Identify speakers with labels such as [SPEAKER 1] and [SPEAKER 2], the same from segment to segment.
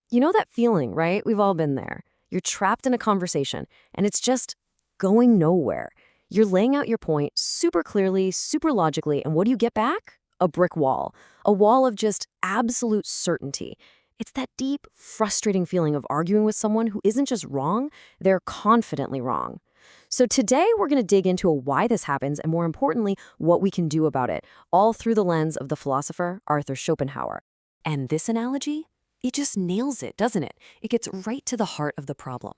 [SPEAKER 1] You know that feeling, right? We've all been there. You're trapped in a conversation, and it's just going nowhere. You're laying out your point super clearly, super logically, and what do you get back? A brick wall. A wall of just absolute certainty. It's that deep, frustrating feeling of arguing with someone who isn't just wrong, they're confidently wrong. So today we're going to dig into why this happens and more importantly, what we can do about it, all through the lens of the philosopher Arthur Schopenhauer. And this analogy? It just nails it, doesn't it? It gets right to the heart of the problem.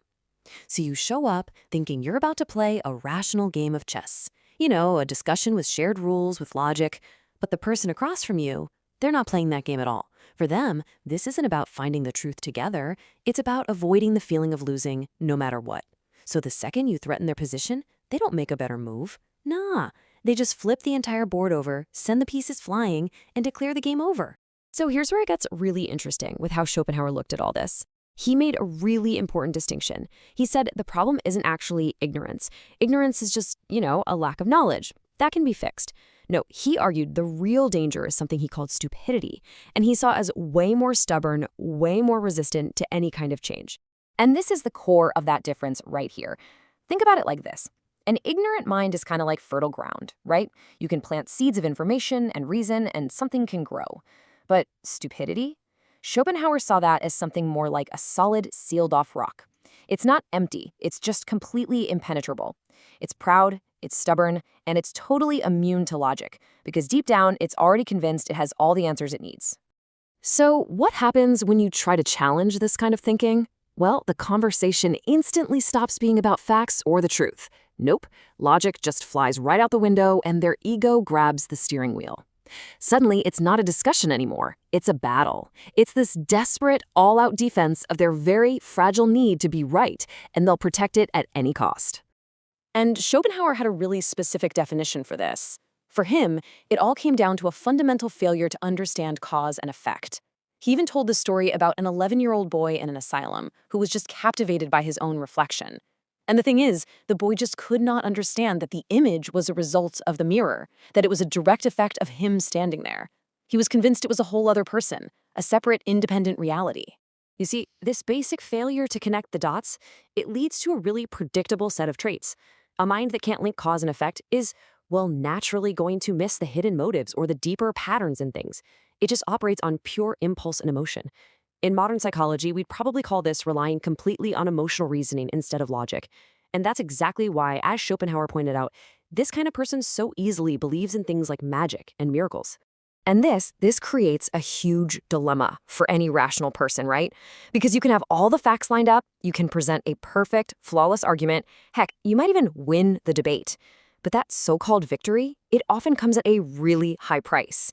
[SPEAKER 1] So you show up thinking you're about to play a rational game of chess. You know, a discussion with shared rules, with logic. But the person across from you, they're not playing that game at all. For them, this isn't about finding the truth together. It's about avoiding the feeling of losing no matter what. So the second you threaten their position, they don't make a better move. Nah, they just flip the entire board over, send the pieces flying, and declare the game over. So here's where it gets really interesting with how Schopenhauer looked at all this. He made a really important distinction. He said the problem isn't actually ignorance. Ignorance is just, a lack of knowledge. That can be fixed. No, he argued the real danger is something he called stupidity, and he saw as way more stubborn, way more resistant to any kind of change. And this is the core of that difference right here. Think about it like this. An ignorant mind is kind of like fertile ground, right? You can plant seeds of information and reason, and something can grow. But stupidity? Schopenhauer saw that as something more like a solid, sealed-off rock. It's not empty, it's just completely impenetrable. It's proud, it's stubborn, and it's totally immune to logic, because deep down, it's already convinced it has all the answers it needs. So what happens when you try to challenge this kind of thinking? Well, the conversation instantly stops being about facts or the truth. Nope, logic just flies right out the window and their ego grabs the steering wheel. Suddenly, it's not a discussion anymore. It's a battle. It's this desperate, all-out defense of their very fragile need to be right, and they'll protect it at any cost. And Schopenhauer had a really specific definition for this. For him, it all came down to a fundamental failure to understand cause and effect. He even told the story about an 11-year-old boy in an asylum who was just captivated by his own reflection. And the thing is, the boy just could not understand that the image was a result of the mirror, that it was a direct effect of him standing there. He was convinced it was a whole other person, a separate, independent reality. You see, this basic failure to connect the dots, it leads to a really predictable set of traits. A mind that can't link cause and effect is, well, naturally going to miss the hidden motives or the deeper patterns in things. It just operates on pure impulse and emotion. In modern psychology, we'd probably call this relying completely on emotional reasoning instead of logic. And that's exactly why, as Schopenhauer pointed out, this kind of person so easily believes in things like magic and miracles. And this creates a huge dilemma for any rational person, right? Because you can have all the facts lined up, you can present a perfect, flawless argument, heck, you might even win the debate. But that so-called victory, it often comes at a really high price.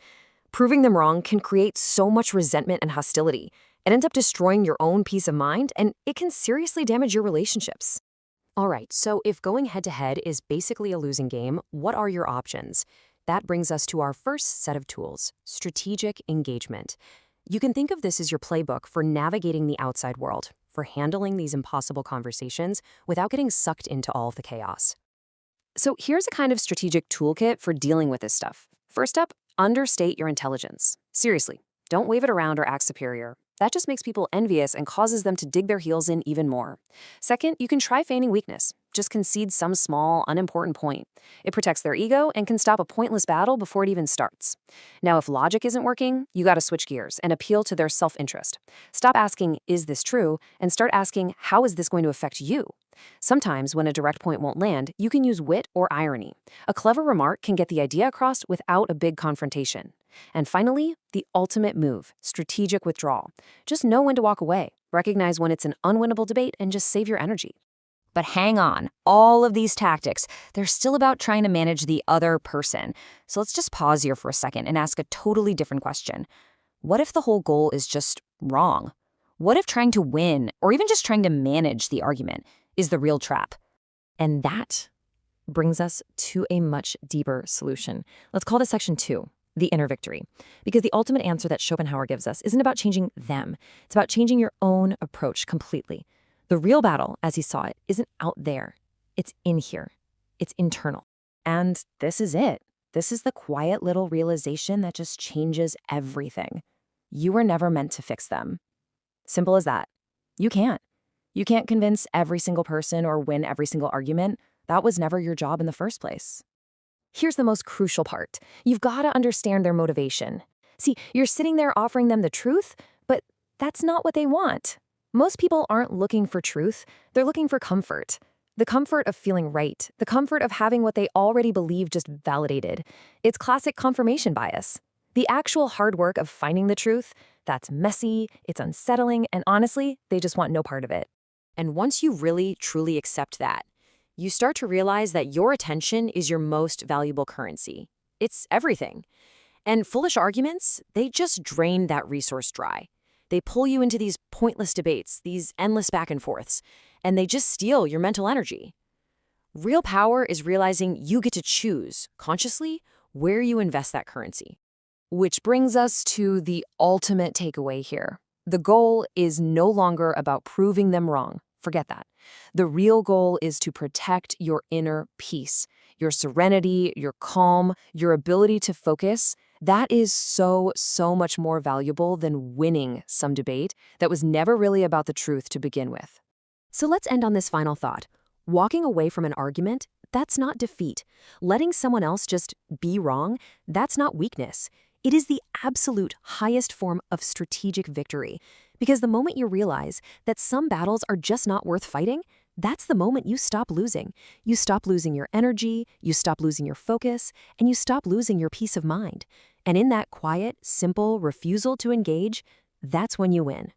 [SPEAKER 1] Proving them wrong can create so much resentment and hostility. It ends up destroying your own peace of mind, and it can seriously damage your relationships. All right, so if going head-to-head is basically a losing game, what are your options? That brings us to our first set of tools, strategic engagement. You can think of this as your playbook for navigating the outside world, for handling these impossible conversations without getting sucked into all of the chaos. So here's a kind of strategic toolkit for dealing with this stuff. First up, understate your intelligence. Seriously, don't wave it around or act superior. That just makes people envious and causes them to dig their heels in even more. Second, you can try feigning weakness. Just concede some small, unimportant point. It protects their ego and can stop a pointless battle before it even starts. Now, if logic isn't working, you gotta switch gears and appeal to their self-interest. Stop asking, is this true? And start asking, how is this going to affect you? Sometimes, when a direct point won't land, you can use wit or irony. A clever remark can get the idea across without a big confrontation. And finally, the ultimate move, strategic withdrawal. Just know when to walk away, recognize when it's an unwinnable debate, and just save your energy. But hang on, all of these tactics, they're still about trying to manage the other person. So let's just pause here for a second and ask a totally different question. What if the whole goal is just wrong? What if trying to win, or even just trying to manage the argument, is the real trap? And that brings us to a much deeper solution. Let's call this section 2. The inner victory. Because the ultimate answer that Schopenhauer gives us isn't about changing them. It's about changing your own approach completely. The real battle, as he saw it, isn't out there. It's in here. It's internal. And this is it. This is the quiet little realization that just changes everything. You were never meant to fix them.
[SPEAKER 2] Simple as that. You can't. You can't convince every single person or win every single argument. That was never your job in the first place. Here's the most crucial part. You've got to understand their motivation. See, you're sitting there offering them the truth, but that's not what they want. Most people aren't looking for truth. They're looking for comfort. The comfort of feeling right. The comfort of having what they already believe just validated. It's classic confirmation bias. The actual hard work of finding the truth, that's messy, it's unsettling, and honestly, they just want no part of it.
[SPEAKER 1] And once you really, truly accept that, you start to realize that your attention is your most valuable currency. It's everything. And foolish arguments, they just drain that resource dry. They pull you into these pointless debates, these endless back and forths, and they just steal your mental energy. Real power is realizing you get to choose, consciously, where you invest that currency.
[SPEAKER 2] Which brings us to the ultimate takeaway here. The goal is no longer about proving them wrong. Forget that. The real goal is to protect your inner peace, your serenity, your calm, your ability to focus. That is so much more valuable than winning some debate that was never really about the truth to begin with.
[SPEAKER 1] So let's end on this final thought. Walking away from an argument, that's not defeat. Letting someone else just be wrong, that's not weakness. It is the absolute highest form of strategic victory. Because the moment you realize that some battles are just not worth fighting, that's the moment you stop losing. You stop losing your energy, you stop losing your focus, and you stop losing your peace of mind. And in that quiet, simple refusal to engage, that's when you win.